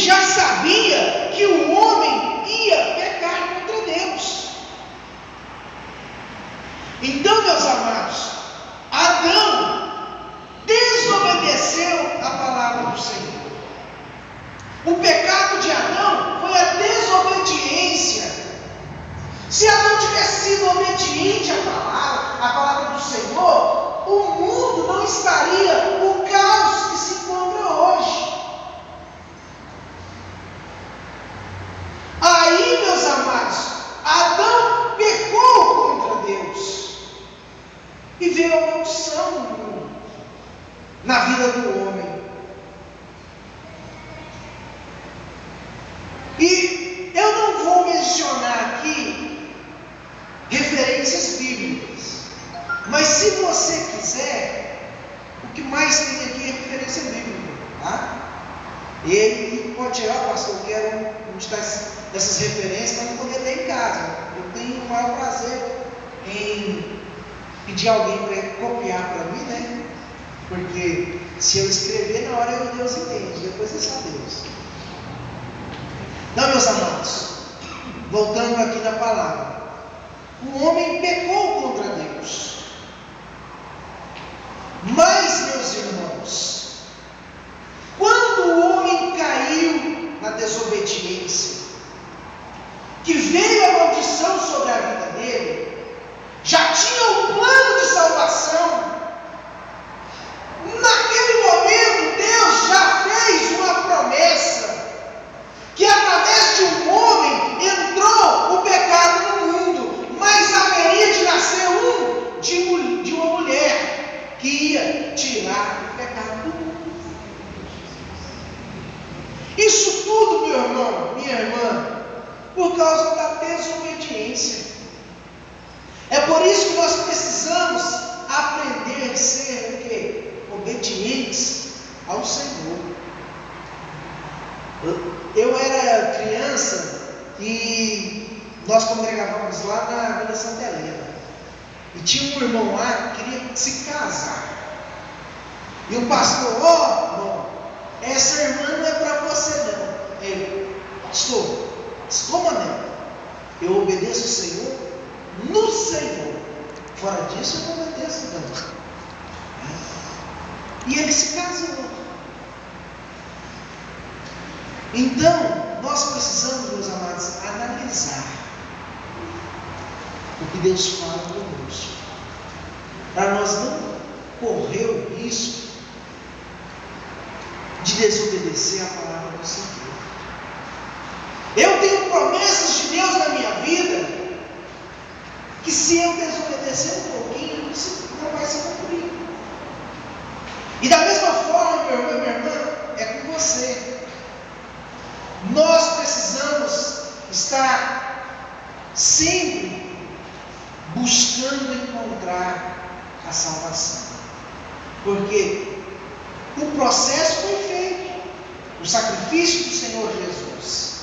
já sabia que o homem ia pecar contra Deus. Então, meus amados, Adão desobedeceu a palavra do Senhor. O pecado de Adão foi a desobediência. Se Adão tivesse sido obediente à palavra do Senhor, o mundo não estaria o caos que se encontra hoje. Aí, meus amados, Adão pecou contra Deus e veio a maldição no mundo, na vida do homem. E eu não vou mencionar aqui referências bíblicas, mas se você quiser, o que mais tem aqui é referência bíblica, tá? Ele pode tirar, pastor, eu quero mostrar essas referências para não poder ler em casa. Eu tenho o maior prazer em pedir alguém para copiar para mim, né? Porque se eu escrever, na hora Deus entende, depois é só Deus. Não, meus amados, voltando aqui na palavra, o homem pecou contra Deus. Mas, meus irmãos, quando o homem caiu na desobediência, que veio a maldição sobre a vida dele, já tinha um plano de salvação. Naquele momento, Deus já fez uma promessa, que através de um homem entrou o pecado no mundo, mas haveria de nascer de uma mulher que ia tirar o pecado do mundo. Isso tudo, meu irmão, minha irmã, por causa da desobediência. É por isso que nós precisamos aprender a ser o quê? Obedientes ao Senhor. Eu era criança e nós congregávamos lá na Vila Santa Helena. E tinha um irmão lá que queria se casar. E o pastor, irmão, essa irmã não é para você não. Ele, pastor, como não? Eu obedeço o Senhor no Senhor. Fora disso eu não obedeço não. E ele se casou. Então, nós precisamos, meus amados, analisar o que Deus fala conosco, para nós não correr o risco de desobedecer a palavra do Senhor. Eu tenho promessas de Deus na minha vida, que se eu desobedecer um pouquinho, isso não vai se cumprir. E da mesma forma, meu irmão e minha irmã, é com você. Nós precisamos estar sempre buscando encontrar a salvação, porque o processo foi feito, o sacrifício do Senhor Jesus,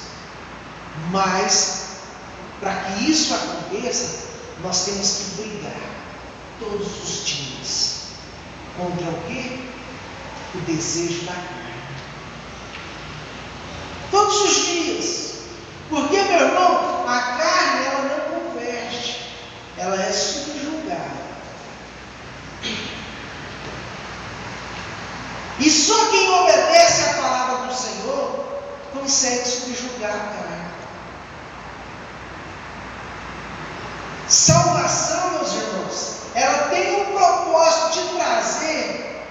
mas para que isso aconteça, nós temos que brigar todos os dias contra o quê? O desejo da carne. Todos os dias. Porque, meu irmão, a carne ela não converte, ela é subjugada. E só quem obedece à palavra do Senhor consegue subjugar a carne. Salvação, meus irmãos, ela tem o propósito de trazer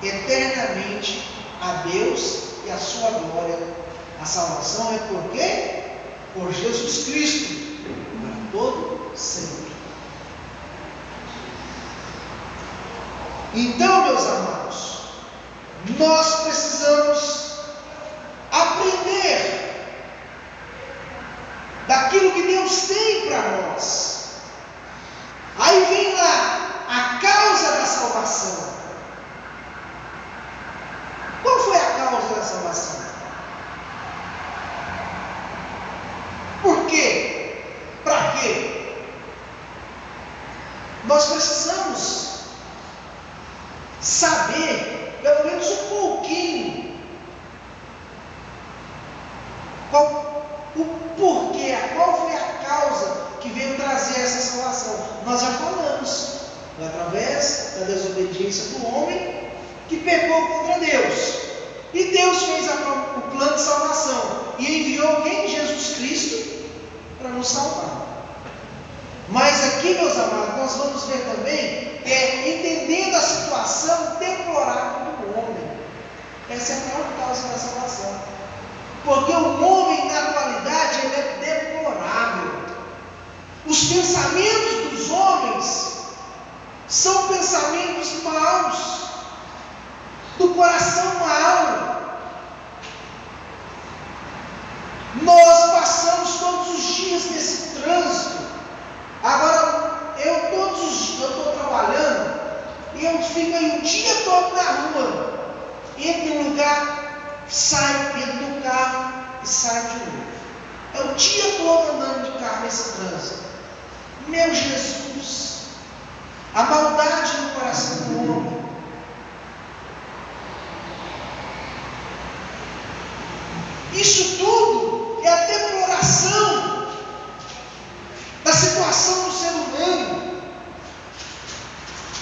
eternamente a Deus e a sua glória. A salvação é por quê? Por Jesus Cristo, para todo sempre. Então, meus amados, nós precisamos aprender daquilo que Deus tem para nós. Aí vem lá a causa da salvação. Qual foi a causa da salvação? Por quê? Para quê? Nós precisamos saber, pelo menos um pouquinho, nós já falamos, foi através da desobediência do homem que pecou contra Deus. E Deus fez o plano de salvação e enviou quem? Jesus Cristo para nos salvar. Mas aqui, meus amados, nós vamos ver também, entendendo a situação deplorável do homem. Essa é a maior causa da salvação. Porque o homem, na atualidade, ele é deplorável. Os pensamentos dos homens são pensamentos maus, do coração mau. Nós passamos todos os dias nesse trânsito. Agora, eu estou trabalhando e eu fico aí o dia todo na rua. Entro em um lugar, saio, entro no carro e saio de novo. É o dia todo andando de carro nesse trânsito. Meu Jesus, a maldade no coração do homem. Isso tudo é a deploração da situação do ser humano.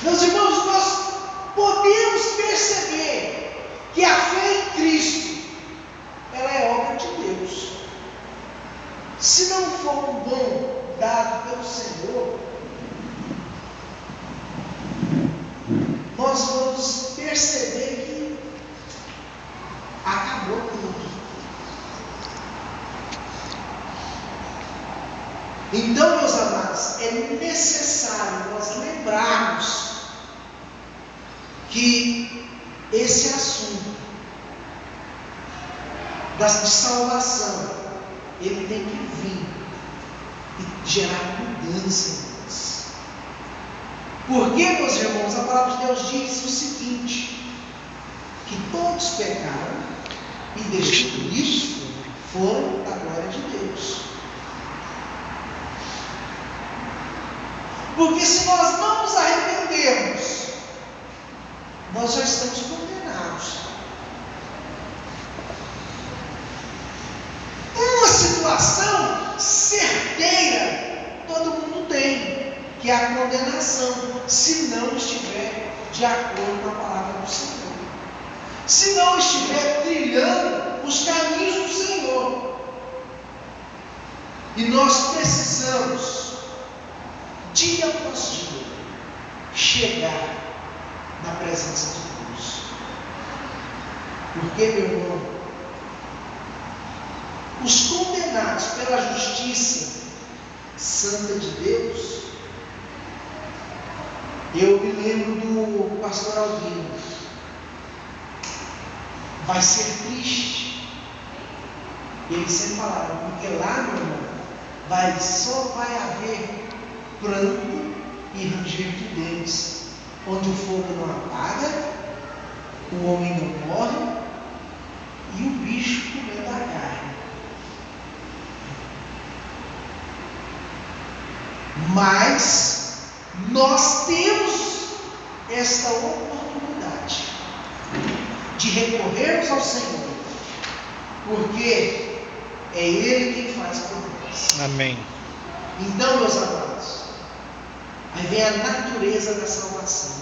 Meus irmãos, nós podemos perceber que a fé em Cristo, ela é obra de Deus. Se não for um dom dado pelo Senhor, nós vamos perceber que acabou tudo. Então, meus amados, é necessário nós lembrarmos que esse assunto de salvação, ele tem que vir e gerar mudança em nós. Porque, meus irmãos, a palavra de Deus diz o seguinte: que todos pecaram e destituídos foram da glória de Deus. Porque se nós não nos arrependermos, nós já estamos condenados. Uma situação certeira todo mundo tem, que é a condenação, se não estiver de acordo com a palavra do Senhor, se não estiver trilhando os caminhos do Senhor. E nós precisamos, dia após dia, chegar na presença de Deus. Porque, meu irmão, os condenados pela justiça santa de Deus, eu me lembro do pastor Albino, vai ser triste. Ele sempre falava, porque lá, meu irmão, só vai haver pranto e ranger de dentes, onde o fogo não apaga, o homem não morre e o bicho comendo a carne. Mas nós temos esta oportunidade de recorrermos ao Senhor, porque é Ele quem faz por nós. Amém. Então, meus amados, aí vem a natureza da salvação.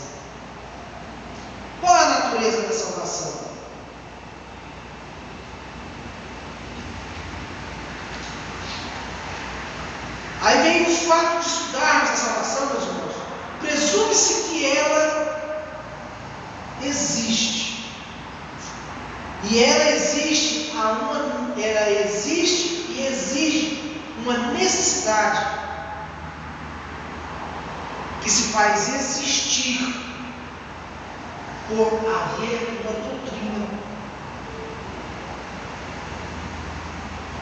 Qual é a natureza da salvação? Aí vem o fato de estudarmos a salvação, meus irmãos. Presume-se que ela existe. E ela existe e exige uma necessidade que se faz existir por haver uma doutrina.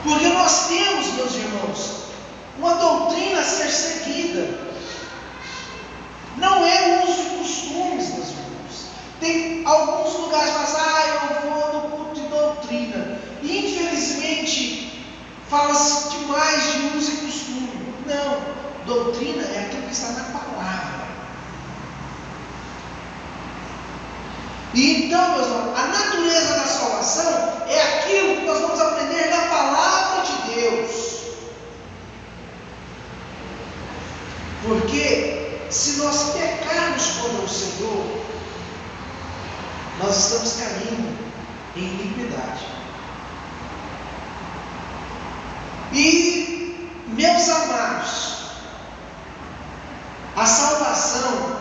Porque nós temos, meus irmãos, uma doutrina a ser seguida. Não é uso e costumes, meus irmãos. Tem alguns lugares que falam, eu vou no culto de doutrina. E infelizmente fala-se demais de uso e costume. Não, doutrina é aquilo que está na palavra. E então, meus irmãos, a natureza da salvação é aquilo que nós vamos aprender na palavra de Deus. Porque E, meus amados, a salvação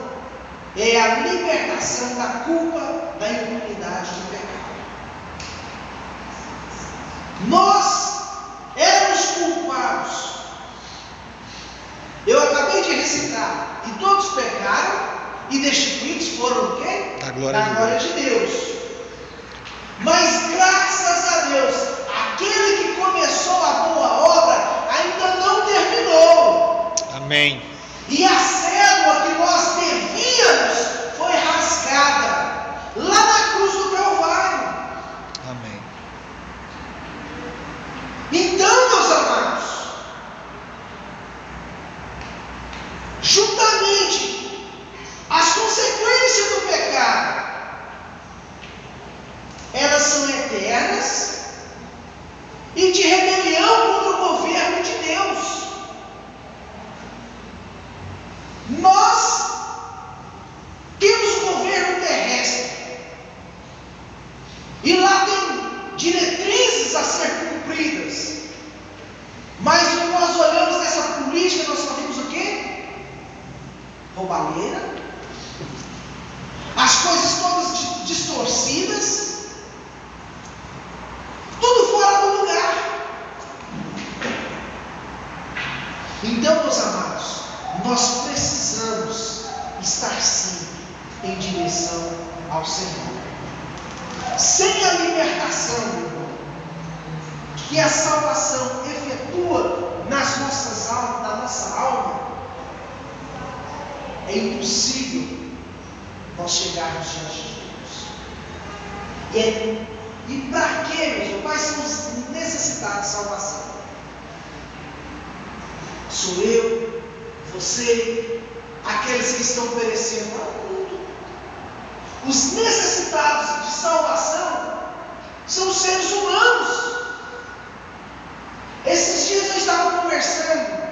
é a libertação da culpa, da impunidade do pecado. Nós éramos culpados. Eu acabei de recitar, e todos pecaram e destituídos foram o quê? Da glória de Deus. Mas graças a Deus, aquele que começou a boa obra ainda não terminou. Amém. E a cédula que nós devíamos foi rasgada lá na cruz do Calvário. Amém. Então, meus amados, juntamente as consequências do pecado, elas são eternas e de rebelião contra o governo de Deus. Nós temos um governo terrestre e lá tem diretrizes a ser cumpridas, mas quando nós olhamos nessa política, nós só vemos o quê? Roubalheira, as coisas todas distorcidas, tudo fora do lugar. Então, meus amados, nós precisamos estar sempre em direção ao Senhor. Sem a libertação, meu irmão, que a salvação efetua nas nossas almas, na nossa alma, é impossível nós chegarmos diante de Deus. E para quê, meus irmãos? Quais são os necessitados de salvação? Sou eu, você, aqueles que estão perecendo lá no mundo. Os necessitados de salvação são os seres humanos. Esses dias eu estava conversando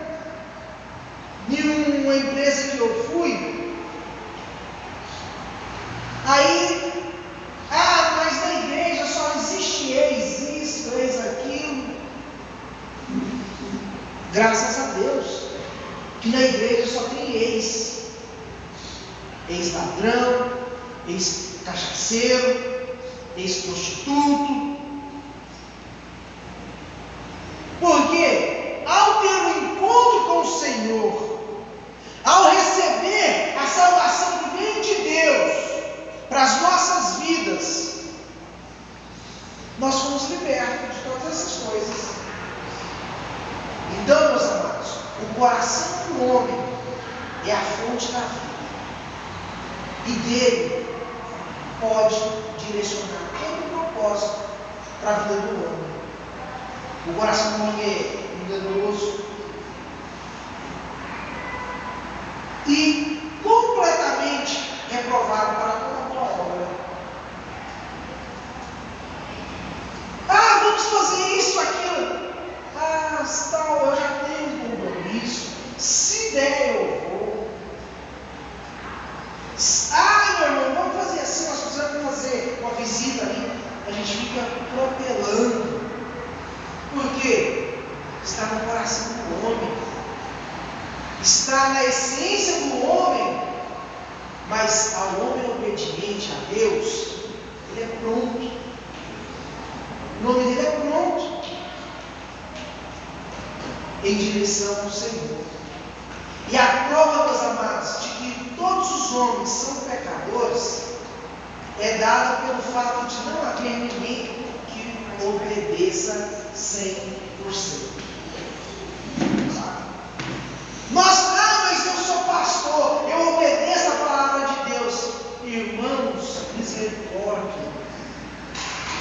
em uma empresa que eu fui. Aí, mas na igreja só existe ex isso, ex aquilo. Graças a Deus que na igreja só tem ex. Ex-ladrão, ex-cachaceiro, ex-prostituto. Porque ao ter um encontro com o Senhor, ao receber a salvação que vem de Deus para as nossas vidas, nós fomos libertos de todas essas coisas. Então, meus amados, o coração do homem é a fonte da vida, e dele pode direcionar todo o propósito para a vida do homem. O coração do homem é enganoso e completamente reprovado para toda boa obra. Vamos fazer isso, aquilo. Tal, eu já tenho um compromisso. Se der, eu vou. Meu irmão, vamos fazer assim, nós precisamos fazer uma visita ali. A gente fica atropelando. Por quê? Está no coração do homem. Está na essência do homem. Mas ao homem obediente a Deus, ele é pronto. O nome dele é pronto. Em direção ao Senhor. E a prova, meus amados, de que todos os homens são pecadores é dada pelo fato de não haver ninguém que obedeça 100%. Mas eu sou pastor, eu obedeço a palavra de Deus. Irmãos, misericórdia.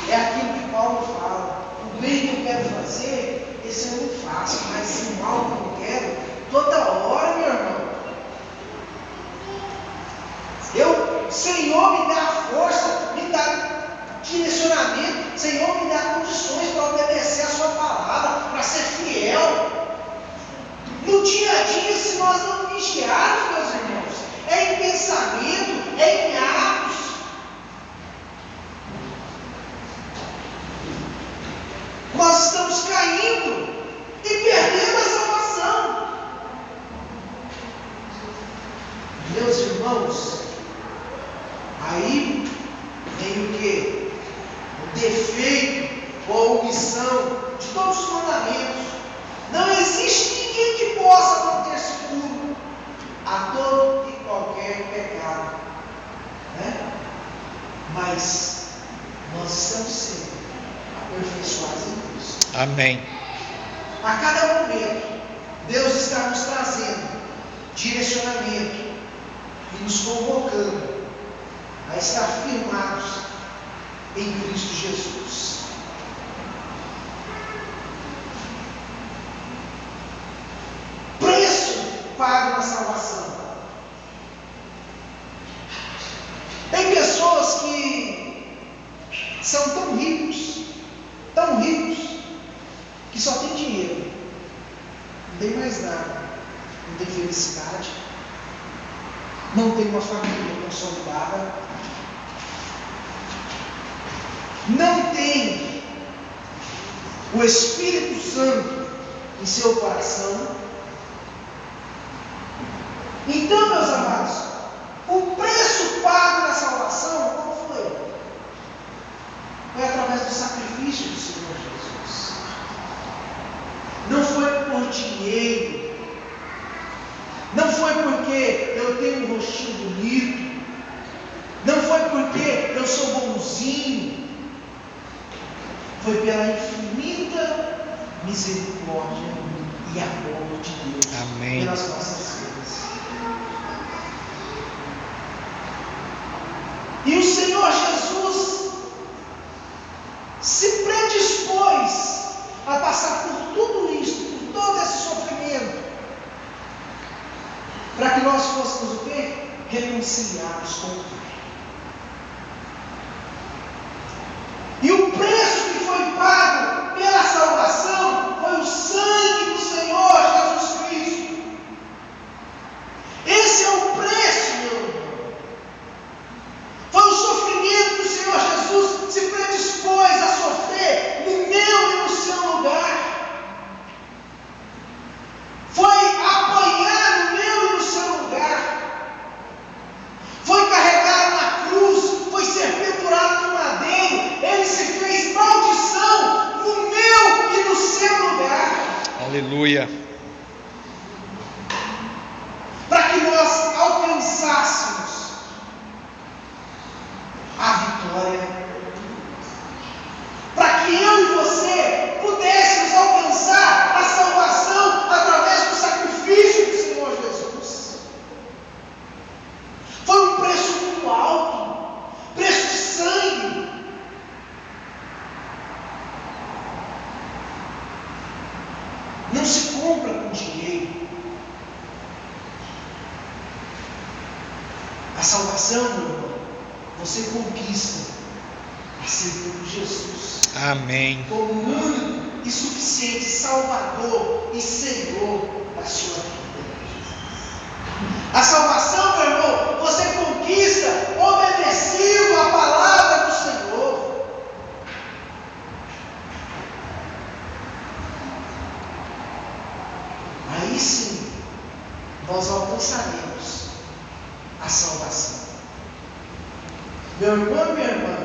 É aquilo que Paulo fala. O bem que eu quero fazer, esse eu não faço, mas o mal que eu não quero, toda hora, meu irmão. Senhor, me dá força, me dá direcionamento, Senhor, me dá condições para obedecer a sua palavra, para ser fiel. No dia a dia, se nós não vigiarmos, meus irmãos, é em pensamento, é em atos. Nós estamos caindo. E efeito ou a omissão de todos os mandamentos. Não existe ninguém que possa manter-se puro a todo e qualquer pecado, né? Mas nós estamos sendo aperfeiçoados em Cristo. Amém. A cada momento, Deus está nos trazendo direcionamento e nos convocando a estar firmados em Cristo Jesus. Preço pago na salvação. Tem pessoas que são tão ricos, que só tem dinheiro, não tem mais nada, não tem felicidade, não tem uma família consolidada, não tem o Espírito Santo em seu coração. Então, meus amados, o preço pago na salvação, qual foi? Foi através do sacrifício do Senhor Jesus. Não foi por dinheiro, não foi porque eu tenho um rostinho bonito, não foi porque eu sou bonzinho, foi pela infinita misericórdia e amor de Deus. Amém. Pelas nossas vidas. E o Senhor Jesus se predispôs a passar por tudo isso, por todo esse sofrimento, para que nós fôssemos o quê? Reconciliados com o Pai. E o preço que foi pago pela salvação foi o sangue do Senhor Jesus Cristo. Esse é o preço, meu irmão. Foi o sofrimento que o Senhor Jesus se predispôs a sofrer no meu e no seu lugar. Foi apanhar no meu e no seu lugar. Foi carregado na cruz, foi ser pendurado no madeiro. Ele se fez maldição no meu e no seu lugar. Aleluia. Para que nós alcançássemos a vitória. Para que eu e você pudéssemos alcançar a salvação através do sacrifício do Senhor Jesus. Foi um preço muito alto, preço de sangue. Não se compra com dinheiro. A salvação, meu irmão, você conquista aceitando Jesus. Amém. Como o único e suficiente Salvador e Senhor da sua vida. A salvação, meu irmão, você conquista obedecendo a palavra do Senhor. Aí sim, nós alcançaremos a salvação. Meu irmão e minha irmã,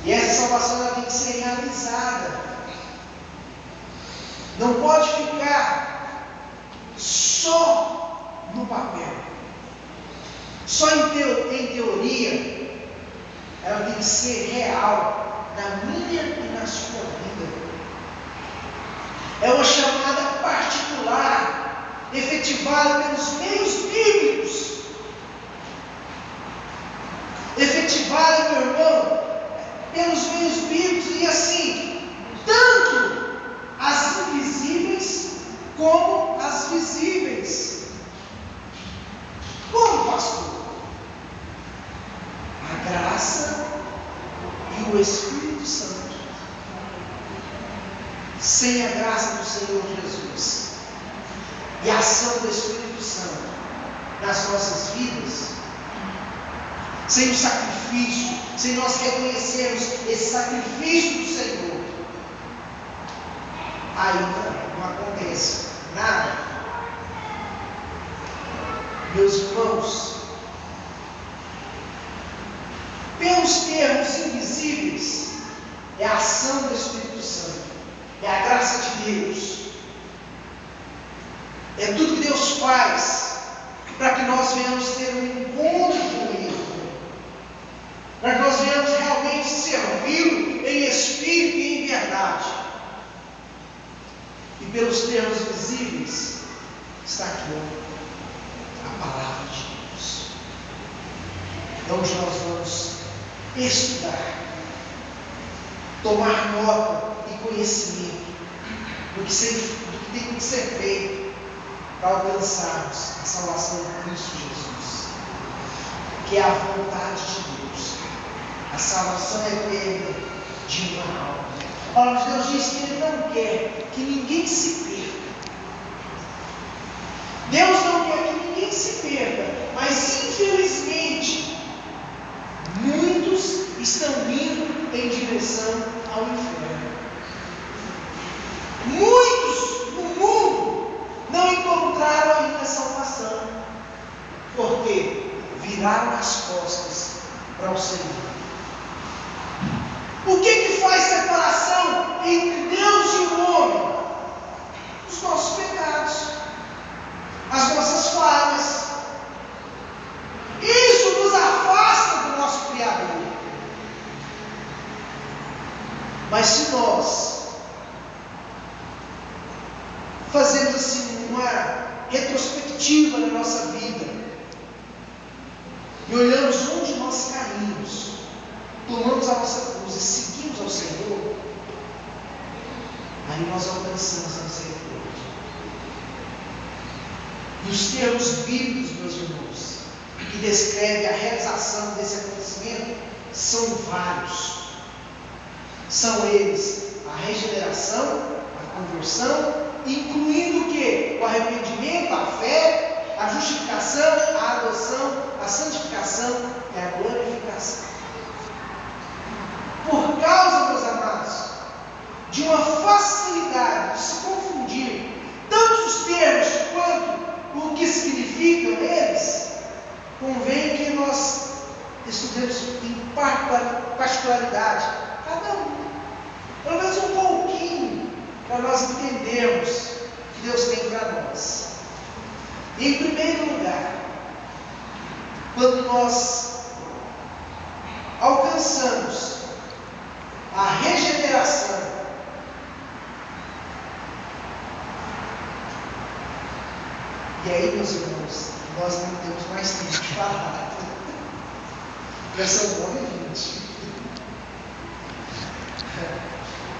e essa salvação ela tem que ser realizada. Não pode ficar só no papel, só em teoria. Ela tem que ser real na minha e na sua vida. É uma chamada particular, efetivada pelos meios bíblicos. Efetivada, meu irmão, pelos meios bíblicos, e assim, tanto as invisíveis como as visíveis. Como, pastor? A graça e o Espírito Santo. Sem a graça do Senhor Jesus e a ação do Espírito Santo nas nossas vidas, sem o sacrifício, sem nós reconhecermos esse sacrifício do Senhor, ainda não acontece nada. Meus irmãos, pelos termos invisíveis visíveis é a ação do Espírito Santo, é a graça de Deus, é tudo que Deus faz para que nós venhamos ter um encontro com Ele, para que nós venhamos realmente servi-lo em espírito e em verdade. E pelos termos visíveis está aqui a palavra de Deus. É onde nós vamos estudar, tomar nota e conhecimento do que tem que ser feito para alcançarmos a salvação em Cristo Jesus, que é a vontade de Deus, a salvação eterna de uma alma. A palavra de Deus diz que Ele não quer que ninguém se perca. Deus não quer que ninguém se perca, mas infelizmente muitos estão indo em direção ao inferno. Muitos no mundo não encontraram ainda a salvação, porque viraram as costas para o Senhor. O que faz separação entre Deus e o homem? Os nossos pecados, as nossas falhas. Isso nos afasta do nosso Criador. Mas se nós fazemos assim uma retrospectiva na nossa vida e olhamos onde nós caímos, tomamos a nossa cruz e seguimos ao Senhor, aí nós alcançamos a misericórdia. E os termos bíblicos, meus irmãos, que descrevem a realização desse acontecimento são vários. São eles a regeneração, a conversão, incluindo o que? O arrependimento, a fé, a justificação, a adoção, a santificação e a glorificação. Por causa, meus amados, de uma facilidade de se confundir tanto os termos quanto o que significam eles, convém que nós estudemos em particularidade cada um, pelo menos um pouquinho, para nós entendermos o que Deus tem para nós. Em primeiro lugar, quando nós alcançamos a regeneração, e aí, meus irmãos, nós não temos mais tempo de falar. Já são 9h20.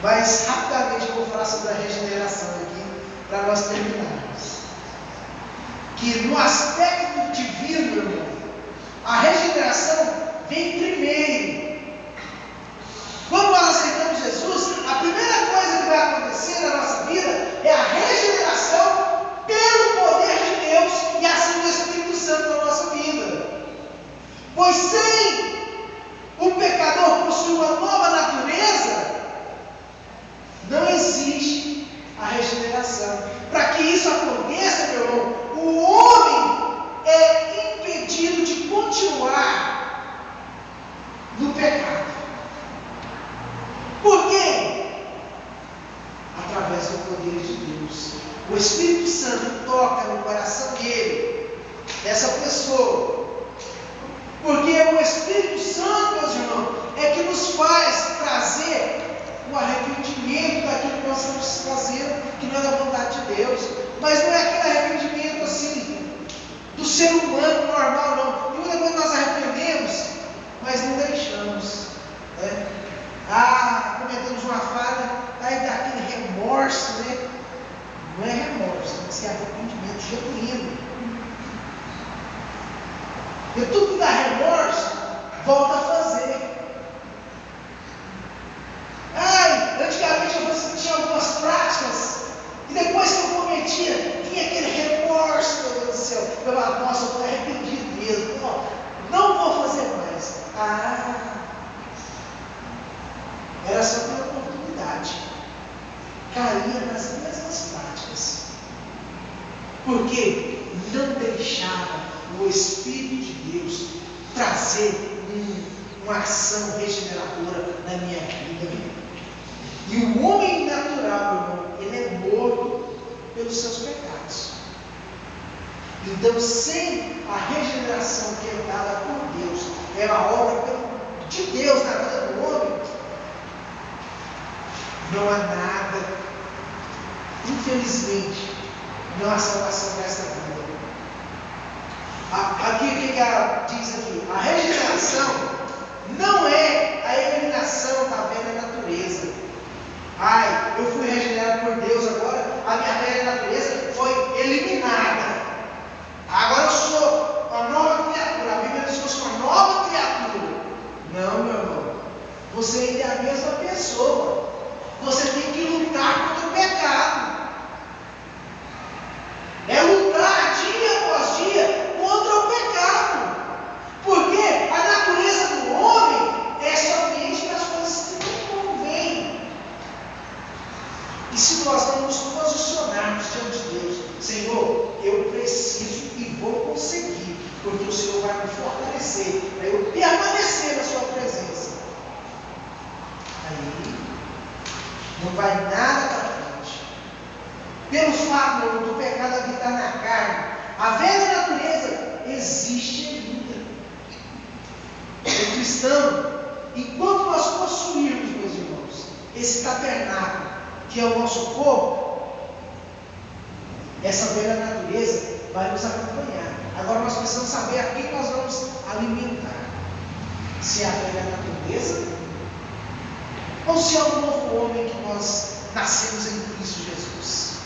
Mas rapidamente eu vou falar sobre a regeneração aqui, para nós terminarmos. Que no aspecto divino, meu irmão, a regeneração vem primeiro. Quando nós aceitamos Jesus, a primeira coisa que vai acontecer na nossa vida é a regeneração pelo poder de Deus e a ação do Espírito Santo na nossa vida. Pois sem o pecador possuir uma nova natureza, não existe a regeneração. Para que isso aconteça, meu irmão, o homem é impedido de continuar no pecado. Por quê? Através do poder de Deus. O Espírito Santo toca no coração dessa pessoa. Porque o Espírito Santo, meus irmãos, é que nos faz trazer o arrependimento daquilo que nós estamos fazendo, que não é da vontade de Deus. Mas não é aquele arrependimento assim, do ser humano normal, não. E muitas vezes nós arrependemos, mas não deixamos. Né? Cometemos uma falha, aí dá aquele remorso, né? Não é remorso, tem que ser arrependimento genuíno. E tudo que dá remorso, volta a fazer. Antigamente eu tinha algumas práticas, e depois que eu cometia, vinha aquele remorso, meu Deus do céu. Eu falava, nossa, eu estou arrependido mesmo, não vou fazer mais. Era só pela oportunidade. Caía nas mesmas práticas. Porque não deixava o Espírito de Deus trazer uma ação regeneradora na minha vida. E o homem natural, irmão, ele é morto pelos seus pecados. Então, sem a regeneração que é dada por Deus, é a obra de Deus na vida do homem, não há nada, infelizmente, não há salvação nesta vida. Aqui o que ela diz aqui? A regeneração não é a eliminação da velha natureza. Ai, eu fui regenerado por Deus, agora a minha velha natureza foi eliminada. Agora eu sou uma nova criatura. A Bíblia diz que eu sou uma nova criatura. Não, meu irmão. Você ainda é a mesma pessoa. Você tem que lutar contra o pecado. É lutar dia após dia contra o pecado. Porque a natureza do homem é somente para as coisas que não convêm. E se nós não nos posicionarmos diante de Deus, Senhor, eu preciso e vou conseguir, porque o Senhor vai me fortalecer, para eu permanecer na sua presença. Aí, não vai nada para frente. Pelo fato do pecado habitar na carne, a velha natureza existe ainda. O cristão, enquanto nós possuirmos, meus irmãos, esse tabernáculo, que é o nosso corpo, essa velha natureza vai nos acompanhar. Agora nós precisamos saber a quem nós vamos alimentar. Se é a velha natureza, ou se é o novo homem que nós nascemos em Cristo Jesus.